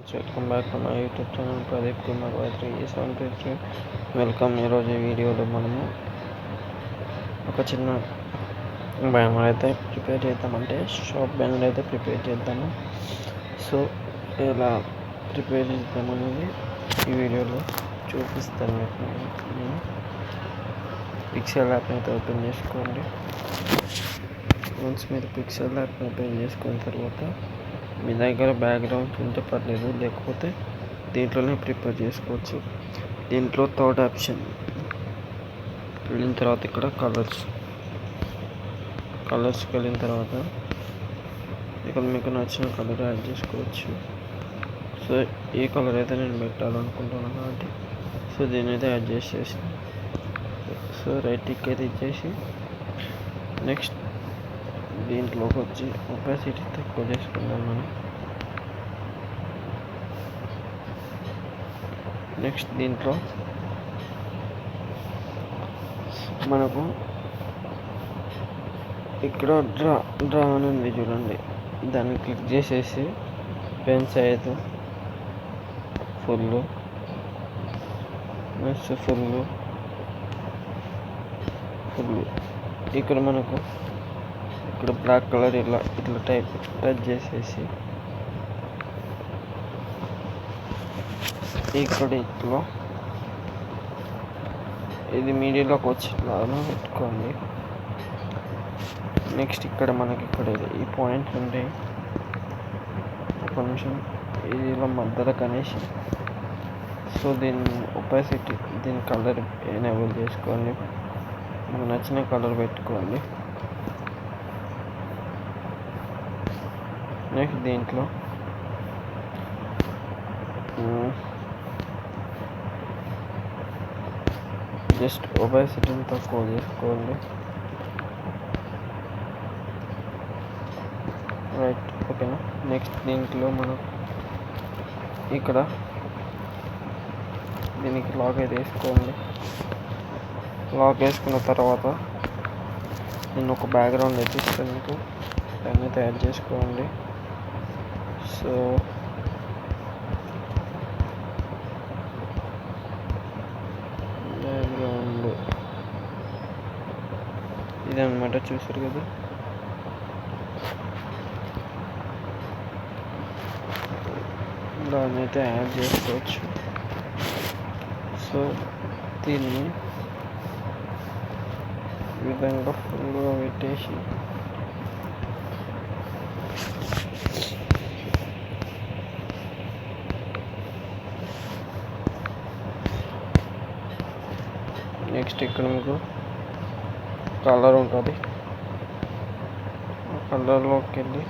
Friends, welcome back to my YouTube channel Pradeep Kumar Y373. Welcome. ఈరోజు ఈ వీడియోలో మనము ఒక చిన్న బ్యానర్ అయితే ప్రిపేర్ చేద్దామంటే షాప్ బ్యానర్ అయితే ప్రిపేర్ చేద్దాము. సో ఎలా ప్రిపేర్ చేద్దామనేది ఈ వీడియోలో చూపిస్తాను. నేను పిక్సెల్ యాప్ని అయితే ఓపెన్ చేసుకోండి. వన్స్ మీరు పిక్సెల్ యాప్ని ఓపెన్ చేసుకున్న తర్వాత మీ దగ్గర బ్యాక్గ్రౌండ్ ఉంటే పర్లేదు, లేకపోతే దీంట్లోనే ప్రిపేర్ చేసుకోవచ్చు. దీంట్లో థర్డ్ ఆప్షన్ వెళ్ళిన తర్వాత ఇక్కడ కలర్స్కి వెళ్ళిన తర్వాత ఇక్కడ మీకు నచ్చిన కలర్ యాడ్ చేసుకోవచ్చు. సో ఈ కలర్ అయితే నేను పెట్టాలనుకుంటున్నాను కాబట్టి సో దీని అయితే యాడ్ చేసేసి సో రైట్ టిక్ అయితే ఇచ్చేసి నెక్స్ట్ దీంట్లోకి వచ్చి ఒపాసిటీ తక్కువ చేసుకుందాం మనం. నెక్స్ట్ దీంట్లో మనకు ఇక్కడ డ్రా అని ఉంది చూడండి, దాన్ని క్లిక్ చేసేసి pen size full, next full ఇక్కడ మనకు ఇక్కడ బ్లాక్ కలర్ ఇట్లా టచ్ చేసేసి ఇక్కడ ఇట్లా ఇది మీడియాలోకి వచ్చేలాగా పెట్టుకోండి. నెక్స్ట్ ఇక్కడ మనకి ఇక్కడ ఈ పాయింట్స్ ఉంటాయి, ఒక నిమిషం ఇది ఇలా మధ్యలో కనేసి సో దీన్ని ఒపాసిటీ దీని కలర్ ఎనేబుల్ చేసుకోండి. మీకు నచ్చిన కలర్ పెట్టుకోండి. నెక్స్ట్ దీంట్లో జస్ట్ ఒపాసిటీని తక్కువ చేసుకోండి. రైట్, ఓకేనా. నెక్స్ట్ దీంట్లో మనం ఇక్కడ దీనికి లాక్ అయితే వేసుకోండి. లాక్ వేసుకున్న తర్వాత నేను ఒక బ్యాక్గ్రౌండ్ అయితే ఇస్తాను మీకు, దాన్ని తయారు చేసుకోండి. సో బ్యాక్గ్రౌండ్ ఇదన్నమాట, చూసారు కదా. దాన్ని అయితే యాడ్ చేసుకోవచ్చు. సో దీన్ని ఈ విధంగా ఫుల్గా పెట్టేసి నెక్స్ట్ ఇక్కడ మీకు కలర్ ఉంటుంది, ఆ కలర్లోకి వెళ్ళి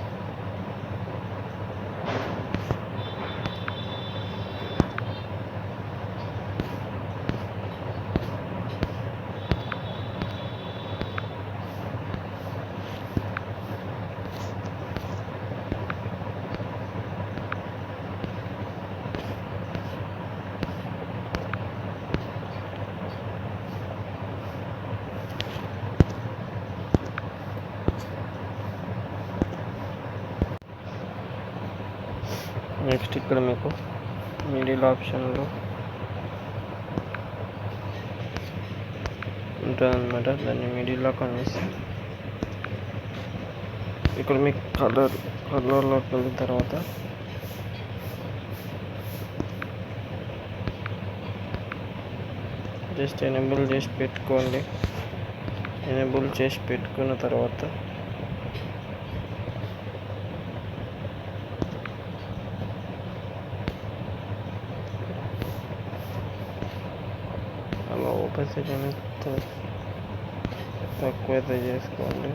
నెక్స్ట్ ఇక్కడ మీకు మిడిల్ ఆప్షన్లో ఉంటుందన్నమాట, దాన్ని మిడిల్లో కనేసి ఇక్కడ మీకు కలర్లోకి వెళ్ళిన తర్వాత జస్ట్ ఎనేబుల్ చేసి పెట్టుకోండి. ఎనేబుల్ చేసి పెట్టుకున్న తర్వాత అలా ఒపాసిటీ తక్కువ అయితే చేసుకోండి.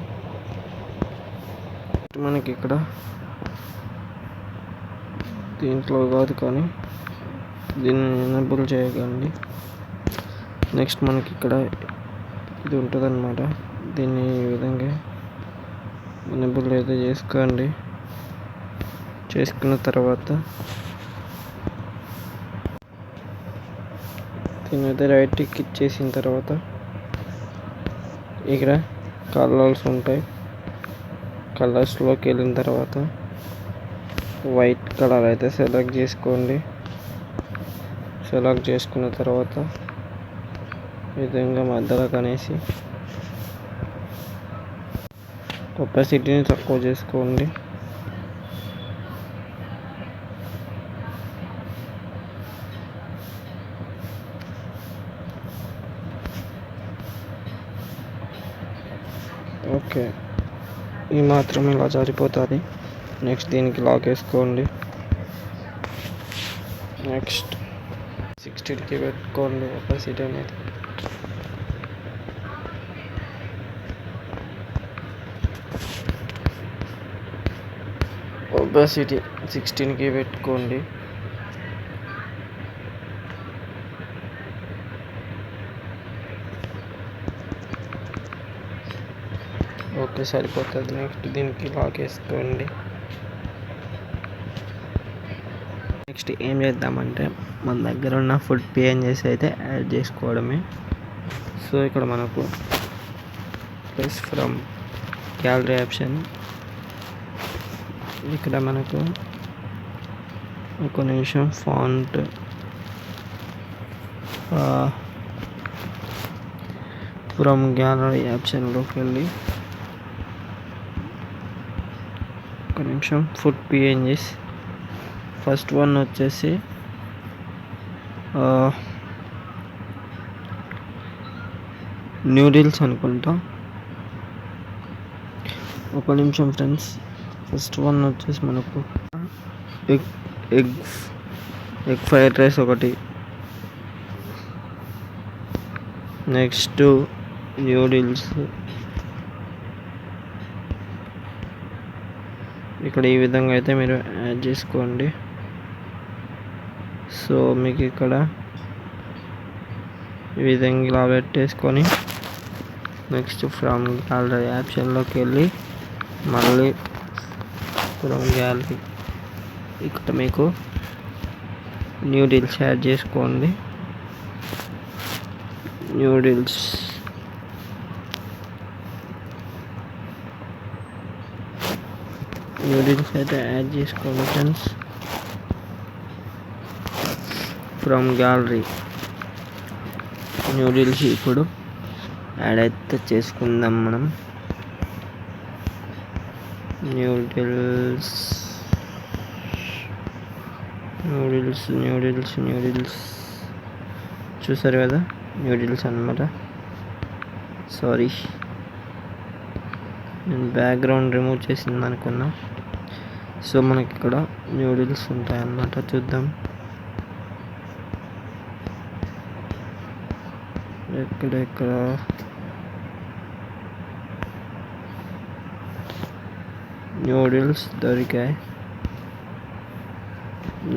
మనకి ఇక్కడ దీంట్లో కాదు కానీ దీన్ని ఎనేబుల్ చేయకండి. నెక్స్ట్ మనకి ఇక్కడ ఇది ఉంటుంది అన్నమాట, దీన్ని ఈ విధంగా ఎనేబుల్ అయితే చేసుకోండి. చేసుకున్న తర్వాత దీన్ని అయితే రైట్ టిక్ ఇచ్చేసిన తర్వాత ఇక్కడ కలర్స్ ఉంటాయి, కలర్స్లోకి వెళ్ళిన తర్వాత వైట్ కలర్ అయితే సెలెక్ట్ చేసుకోండి. సెలెక్ట్ చేసుకున్న తర్వాత ఈ విధంగా మధ్యలో కనేసి ఒపాసిటీని తక్కువ చేసుకోండి. ఓకే, ఈ మాత్రం ఇలా సరిపోతుంది. నెక్స్ట్ దీనికి లాక్ వేసుకోండి. నెక్స్ట్ 60కి పెట్టుకోండి ఒపాసిటీ అనేది. ఒపాసిటీ 16కి పెట్టుకోండి. ఓకే, సరిపోతుంది. నెక్స్ట్ దీనికి లాక్ వేసుకోండి. నెక్స్ట్ ఏం చేద్దామంటే మన దగ్గర ఉన్న ఫుడ్ PNGs అయితే యాడ్ చేసుకోవడమే. సో ఇక్కడ మనకు ప్లస్ ఫ్రమ్ గ్యాలరీ ఆప్షన్, ఇక్కడ మనకు ఒక నిమిషం ఫాంట్ ఫ్రమ్ గ్యాలరీ ఆప్షన్లోకి వెళ్ళి ఒక నిమిషం ఫుడ్ PNGs ఫస్ట్ వన్ వచ్చేసి న్యూడిల్స్ అనుకుంటా. ఒక నిమిషం ఫ్రెండ్స్. ఫస్ట్ వన్ వచ్చేసి మనకు ఎగ్ ఫ్రైడ్ రైస్ ఒకటి, నెక్స్ట్ న్యూడిల్స్. ఇక్కడ ఈ విధంగా అయితే మీరు యాడ్ చేసుకోండి. సో మీకు ఇక్కడ ఈ విధంగా ఇలా పెట్టేసుకొని నెక్స్ట్ ఫ్రమ్ గ్యాలరీ ఆప్షన్లోకి వెళ్ళి మళ్ళీ ఫ్రమ్ గ్యాలరీ ఇక్కడ మీకు న్యూడిల్స్ యాడ్ చేసుకోండి. న్యూడిల్స్ అయితే యాడ్ చేసుకోండి ఫ్రెండ్స్. ఫ్రమ్ గ్యాలరీ న్యూడిల్స్ ఇప్పుడు యాడ్ అయితే చేసుకుందాం మనం. న్యూడిల్స్ చూసారు కదా, న్యూడిల్స్ అన్నమాట. సారీ, నేను బ్యాక్గ్రౌండ్ రిమూవ్ చేసింది అనుకున్నా. సో మనకి ఇక్కడ న్యూడిల్స్ ఉంటాయన్నమాట. చూద్దాం ఎక్కడ న్యూడిల్స్ దొరికాయి.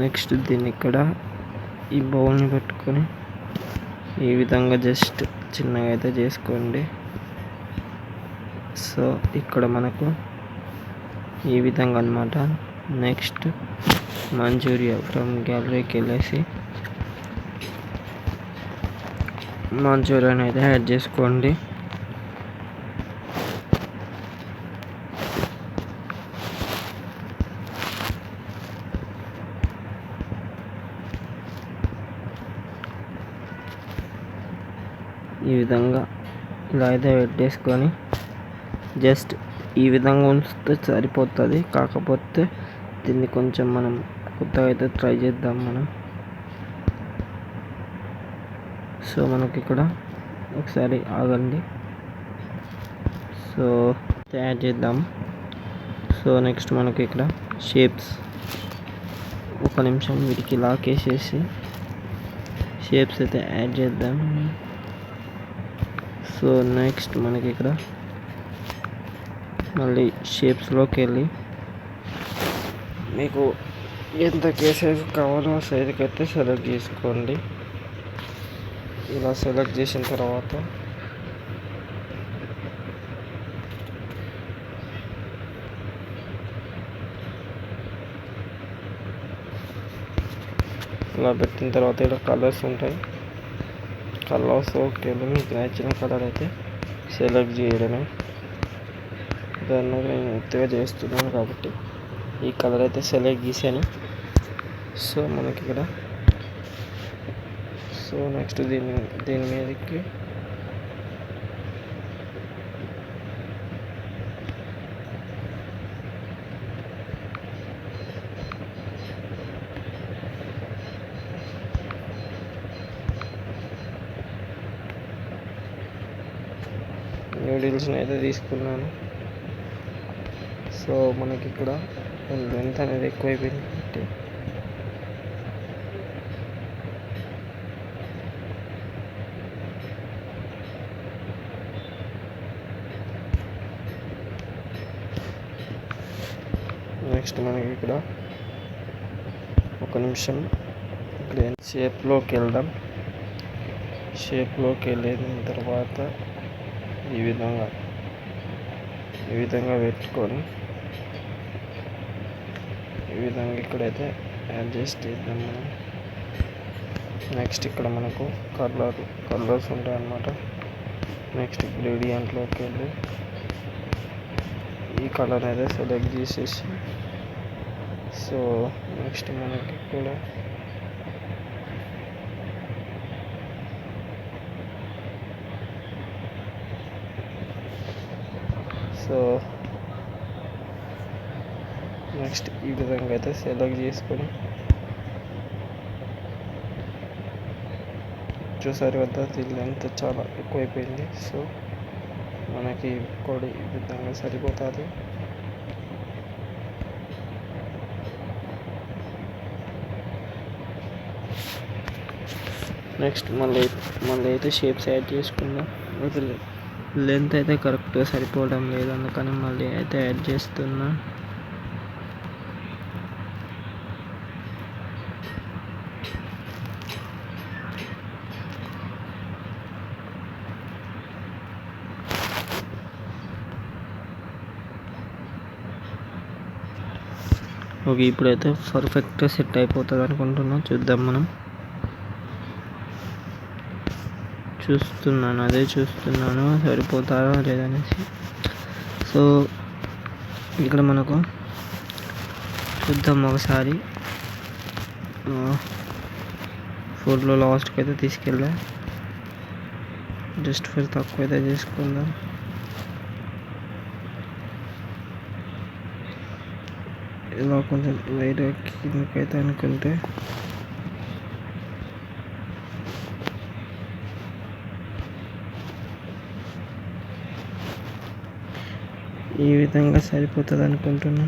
నెక్స్ట్ దీన్ని ఇక్కడ ఈ బౌల్ని పెట్టుకొని ఈ విధంగా జస్ట్ చిన్నగా అయితే చేసుకోండి. సో ఇక్కడ మనకు ఈ విధంగా అన్నమాట. నెక్స్ట్ మంచూరియా ఫ్రమ్ గ్యాలరీకి వెళ్ళేసి మంచూరియన్ అయితే యాడ్ చేసుకోండి. ఈ విధంగా ఇలా అయితే పెట్టేసుకొని జస్ట్ ఈ విధంగా ఉంచితే సరిపోతుంది. కాకపోతే దీన్ని కొంచెం మనం కొత్తగా అయితే ట్రై చేద్దాం మనం. సో మనకి ఇక్కడ ఒకసారి ఆగండి. సో యాడ్ చేద్దాం. సో నెక్స్ట్ మనకి ఇక్కడ షేప్స్, ఒక నిమిషం వీటికి లాక్ వేసేసి షేప్స్ అయితే యాడ్ చేద్దాం. సో నెక్స్ట్ మనకి ఇక్కడ మళ్ళీ షేప్స్లోకి వెళ్ళి మీకు ఎంత సైజు కావాలో ఆ సైజుకి అయితే సెలెక్ట్ చేసుకోండి. ఇలా సెలెక్ట్ చేసిన తర్వాత ఇలా పెట్టిన తర్వాత ఇక్కడ కలర్స్ ఉంటాయి. కలర్స్ ఓకే, మీకు నచ్చిన కలర్ అయితే సెలెక్ట్ చేయడమే. దాన్ని నేను ఉత్తగా చేస్తున్నాను కాబట్టి ఈ కలర్ అయితే సెలెక్ట్ చేశాను. సో మనకి ఇక్కడ సో నెక్స్ట్ దీని మీదకి న్యూడిల్స్ని అయితే తీసుకున్నాను. సో మనకి ఇక్కడ లెంత్ అనేది ఎక్కువైపోయింది కాబట్టి నెక్స్ట్ మనకి ఇక్కడ ఒక నిమిషం ఇక్కడ షేప్లోకి వెళ్దాం. షేప్లోకి వెళ్ళిన తర్వాత ఈ విధంగా పెట్టుకొని ఈ విధంగా ఇక్కడైతే అడ్జస్ట్ చేద్దాం మనం. నెక్స్ట్ ఇక్కడ మనకు కలర్స్ ఉంటాయి అన్నమాట. నెక్స్ట్ గ్రేడియంట్లోకి వెళ్ళి ఈ కలర్ అయితే సెలెక్ట్ చేసేసి సో నెక్స్ట్ మనకి కూడా సో నెక్స్ట్ ఈ విధంగా అయితే సెలెక్ట్ చేసుకొని చూసారు కదా దీని లెంత్ చాలా ఎక్కువైపోయింది. సో మనకి కూడా ఈ విధంగా సరిపోతుంది. నెక్స్ట్ మళ్ళీ అయితే షేప్స్ యాడ్ చేసుకుందాం. లెంత్ అయితే కరెక్ట్గా సరిపోవడం లేదు, అందుకని మళ్ళీ అయితే యాడ్ చేస్తున్నా. ఓకే, ఇప్పుడైతే పర్ఫెక్ట్గా సెట్ అయిపోతుంది అనుకుంటున్నా. చూద్దాం మనం. చూస్తున్నాను సరిపోతారా లేదనేసి. సో ఇక్కడ మనకు చూద్దాం ఒకసారి. ఫోర్లో లాస్ట్కి అయితే తీసుకెళ్ళా. జస్ట్ ఫర్ తక్కువ అయితే చేసుకుందాం. ఇలా కొంచెం లైట్గా కిందకైతే అనుకుంటే ఈ విధంగా సరిపోతుంది అనుకుంటున్నా.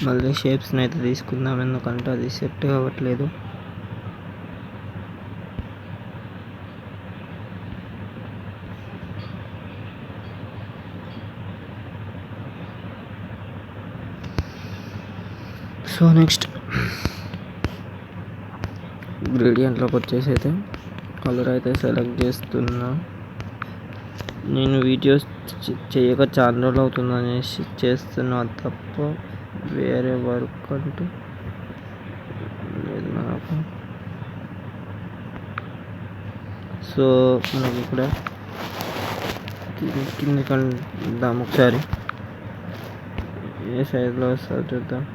మళ్ళీ షేప్స్ని అయితే తీసుకుందాం, ఎందుకంటే అది సెట్ కావట్లేదు. సో నెక్స్ట్ గ్రేడియంట్లోకి వచ్చేసి అయితే కలర్ అయితే సెలెక్ట్ చేస్తున్నా. నేను వీడియోస్ చేయక చాలా రోజులు అవుతుంది అనేసి చేస్తున్నా తప్ప వేరే వర్క్ అంటూ లేదు నాకు. సో మనకి ఇక్కడ కిందకి వెళ్దాం ఒకసారి. ఏ సైజులో వస్తుందో చూద్దాం.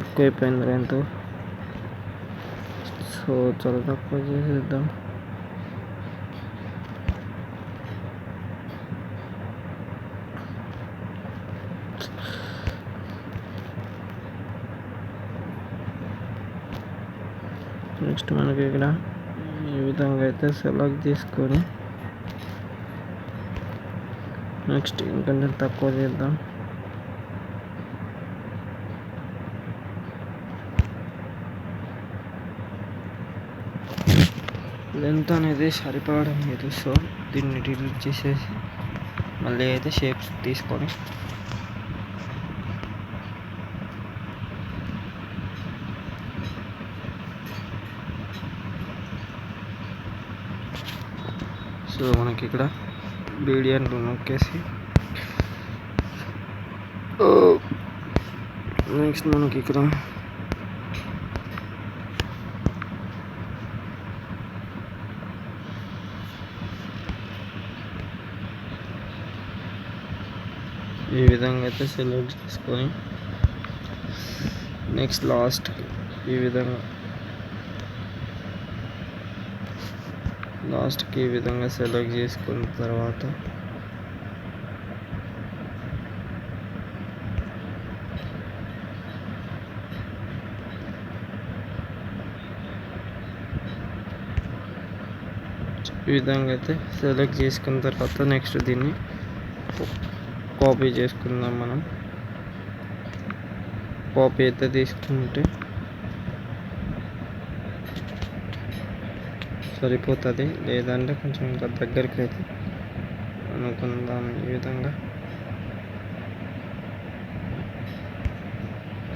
ఎక్కువైపోయింది ఎంతో. సో చాలా తక్కువ చేసేద్దాం. నెక్స్ట్ మనకి ఇక్కడ ఈ విధంగా అయితే సెలెక్ట్ చేసుకొని నెక్స్ట్ ఇంకొంచెం తక్కువ చేద్దాం. లెంత్ అనేది సరిపడడం లేదు. సో దీన్ని డిలీట్ చేసేసి మళ్ళీ అయితే షేప్స్ తీసుకొని సో మనకి ఇక్కడ BDN నొక్కేసి నెక్స్ట్ మనకి ఇక్కడ ఈ విధంగా అయితే సెలెక్ట్ చేసుకొని నెక్స్ట్ లాస్ట్కి ఈ విధంగా సెలెక్ట్ చేసుకున్న తర్వాత ఈ విధంగా అయితే సెలెక్ట్ చేసుకున్న తర్వాత నెక్స్ట్ దీన్ని కాపీ చేసుకుందాం. మనం కాపీ అయితే తీసుకుంటే సరిపోతుంది, లేదంటే కొంచెం ఇంకా దగ్గరికి అయితే అనుకుందాం. ఈ విధంగా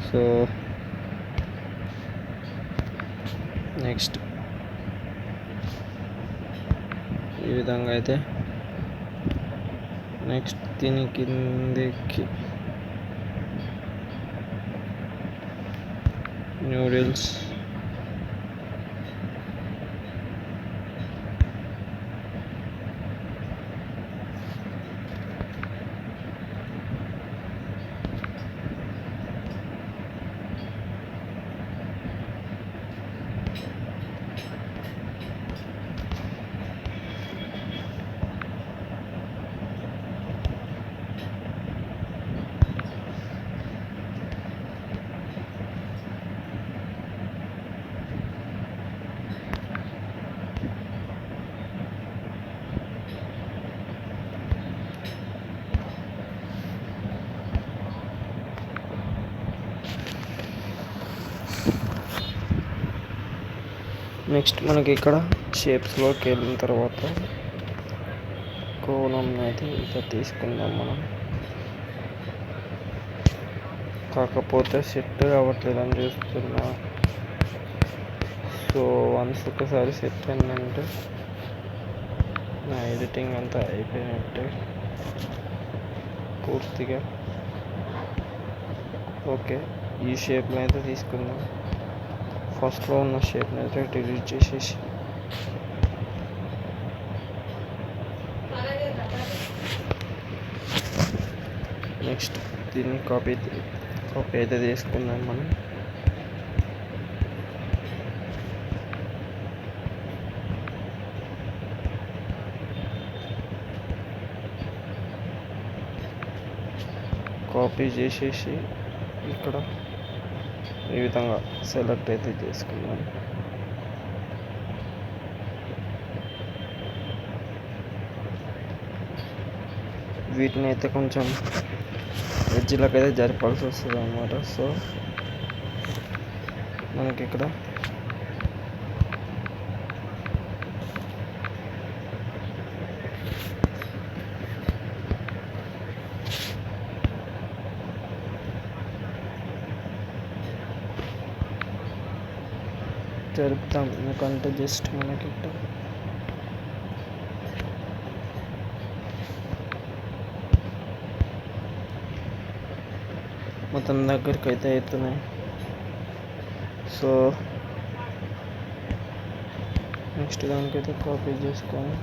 సో నెక్స్ట్ ఈ విధంగా అయితే నెక్స్ట్ దీని కిందకి నూడిల్స్ నెక్స్ట్ మనకి ఇక్కడ షేప్స్లోకి వెళ్ళిన తర్వాత కోణం అయితే ఇక తీసుకుందాం మనం. కాకపోతే సెట్ అవ్వట్లేదని చూస్తున్నా. సో వన్స్ ఒకసారి సెట్ అయిందంటే నా ఎడిటింగ్ అంతా అయిపోయినట్టే పూర్తిగా. ఓకే, ఈ షేప్ని అయితే తీసుకుందాం. ఫస్ట్లో ఉన్న షేప్ని అయితే డిలీట్ చేసేసి నెక్స్ట్ దీన్ని కాపీ అయితే తీసుకుందాం మనం. కాపీ చేసేసి ఇక్కడ ఈ విధంగా సెలెక్ట్ అయితే చేసుకున్నాం. వీటిని అయితే కొంచెం ఎడ్జ్లకు అయితే జరపాల్సి వస్తుంది అన్నమాట. సో మనకి ఇక్కడ జరుపుతాం, ఎందుకంటే జస్ట్ మనకి ఇక్కడ మొత్తం దగ్గరికి అయితే అవుతున్నాయి. సో నెక్స్ట్ దానికైతే కాపీ చేసుకొని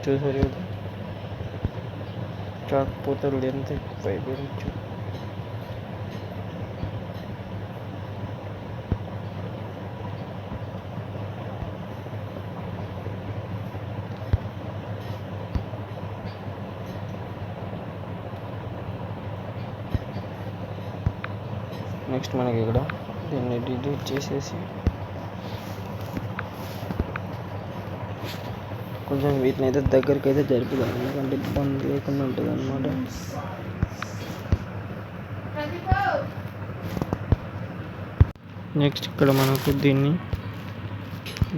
చూసారు కదా, కాకపోతే లెంత్ ఎక్కువ అయిపోయింది. నెక్స్ట్ మనకి ఇక్కడ దీన్ని డిలీట్ చేసేసి కొంచెం వీటిని అయితే దగ్గరికి అయితే జరుపుదాం, ఎందుకంటే ఇబ్బంది లేకుండా ఉంటుంది అన్నమాట. నెక్స్ట్ ఇక్కడ మనకు దీన్ని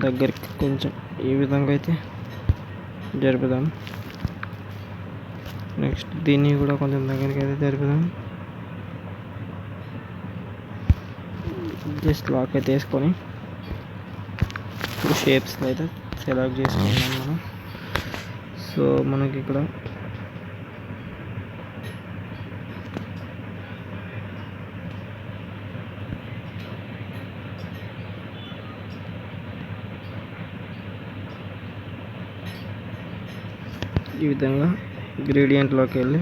దగ్గరికి కొంచెం ఈ విధంగా అయితే జరుపుదాం. నెక్స్ట్ దీన్ని కూడా కొంచెం దగ్గరికి అయితే జరుపుదాం. జస్ట్ లాక్ అయితే వేసుకొని ఇప్పుడు షేప్స్ అయితే సెలెక్ట్ చేసుకుందాం మనం. సో మనకి ఇక్కడ ఈ విధంగా గ్రేడియంట్లోకి వెళ్ళి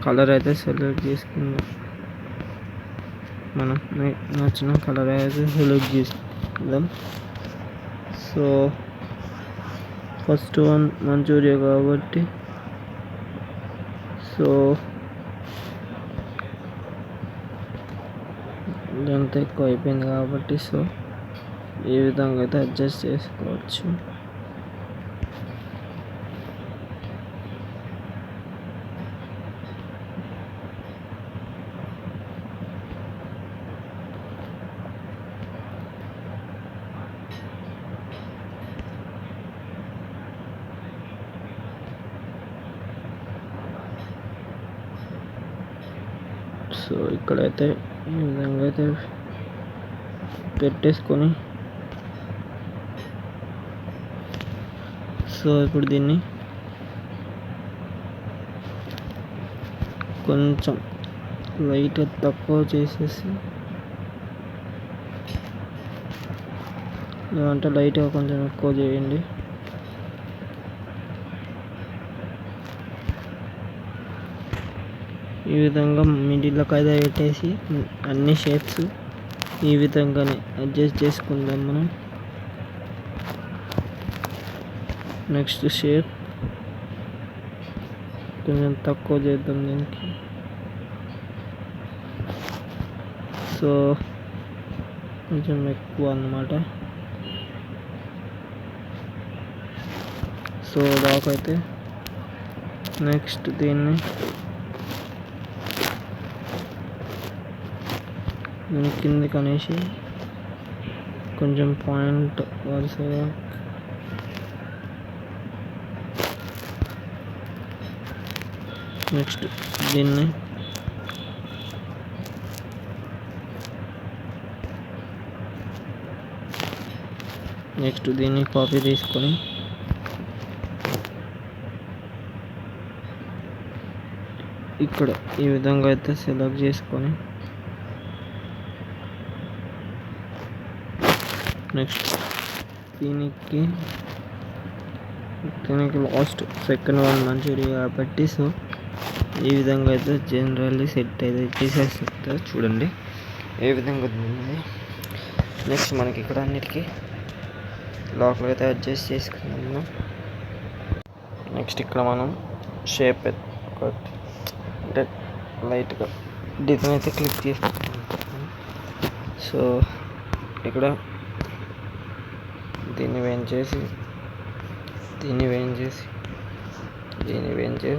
కలర్ అయితే సెలెక్ట్ చేసుకుందాం. మనం నచ్చిన కలర్ అయితే సెలెక్ట్ చేసుకుందాం. సో ఫస్ట్ వన్ మంచూరియా కాబట్టి సో ఇదంతా ఎక్కువ అయిపోయింది కాబట్టి సో ఈ విధంగా అయితే అడ్జస్ట్ చేసుకోవచ్చు. సో ఇక్కడైతే ఈ విధంగా అయితే పెట్టేసుకొని సో ఇప్పుడు దీన్ని కొంచెం లైట్ తక్కువ చేసేసి లేదంటే లైట్గా కొంచెం ఎక్కువ చేయండి. ఈ విధంగా మిడిల్లోకి అయితే పెట్టేసి అన్ని షేప్స్ ఈ విధంగానే అడ్జస్ట్ చేసుకుందాం మనం. నెక్స్ట్ షేప్ కొంచెం తక్కువ చేద్దాం దీనికి. సో కొంచెం ఎక్కువ అన్నమాట. సో దాకైతే నెక్స్ట్ దీన్ని కిందికి అనేసి కొంచెం పాయింట్ వరుసగా నెక్స్ట్ దీన్ని కాపీ తీసుకొని ఇక్కడ ఈ విధంగా అయితే సెలెక్ట్ చేసుకొని నెక్స్ట్ దీనికి లాస్ట్ సెకండ్ వన్ మంచూరియా కాబట్టి సో ఈ విధంగా అయితే జనరల్లీ సెట్ అయితే చేసేస్తుంది. చూడండి ఏ విధంగా ఉంది. నెక్స్ట్ మనకి ఇక్కడ అన్నిటికీ లాక్లో అయితే అడ్జస్ట్ చేసుకుందాం మనం. నెక్స్ట్ ఇక్కడ మనం షేప్ ఒకటి అంటే లైట్గా డిజైన్ అయితే క్లిక్ చేసుకుంటాం. సో ఇక్కడ దీన్ని వేయించేసి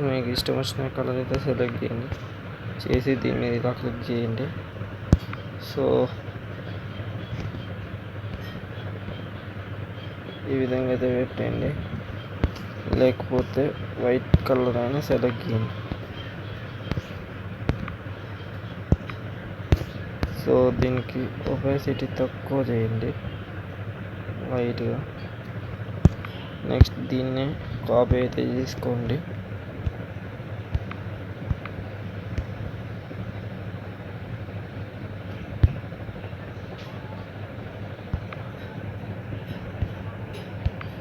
మీకు ఇష్టం వచ్చిన కలర్ అయితే సెలెక్ట్ చేసి దీని మీద ఇలా క్లిక్ చేయండి. సో ఈ విధంగా అయితే పెట్టండి. లేకపోతే వైట్ కలర్ అయినా సెలెక్ట్ చేయండి. సో దీనికి ఒపాసిటీ తక్కువ చేయండి లైట్గా. నెక్స్ట్ దీన్ని కాపీ అయితే తీసుకోండి.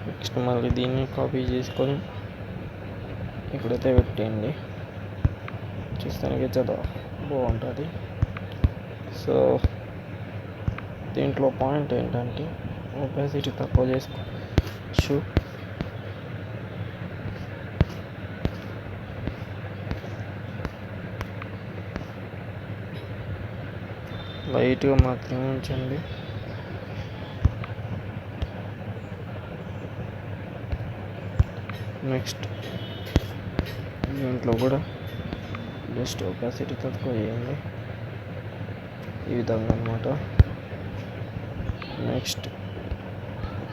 నెక్స్ట్ మళ్ళీ దీన్ని కాపీ చేసుకొని ఇక్కడైతే పెట్టండి. చూస్తానికి చాలా బాగుంటుంది. సో దీంట్లో పాయింట్ ఏంటంటే ఒపాసిటీ తక్కువ చేసుకోవచ్చు. లైట్గా మాత్రమే ఉంచండి. నెక్స్ట్ దీంట్లో కూడా జస్ట్ ఒపాసిటీ తక్కువ చేయండి ఈ విధంగా అన్నమాట. నెక్స్ట్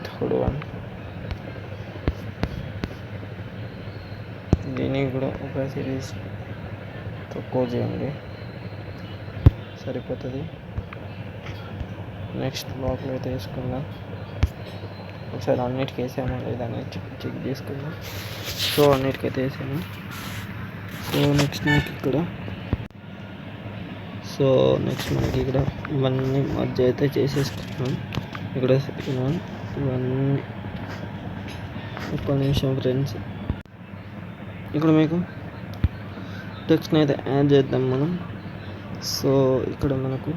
థర్డ్ వన్ దీనికి కూడా ఒక సిరీస్ తక్కువ చేయండి, సరిపోతుంది. నెక్స్ట్ బ్లాక్లో అయితే వేసుకుందాం. ఒకసారి అన్నిటికీ వేసామో లేదా చెక్ చేసుకుందాం. సో అన్నిటికైతే వేసాము. సో నెక్స్ట్ మనకి ఇక్కడ ఇవన్నీ మధ్య అయితే చేసేసుకున్నాం. ఇక్కడ ఇవన్నీ ఒక్క నిమిషం ఫ్రెండ్స్. ఇక్కడ మీకు టెక్స్ట్ని అయితే యాడ్ చేద్దాం మనం. సో ఇక్కడ మనకు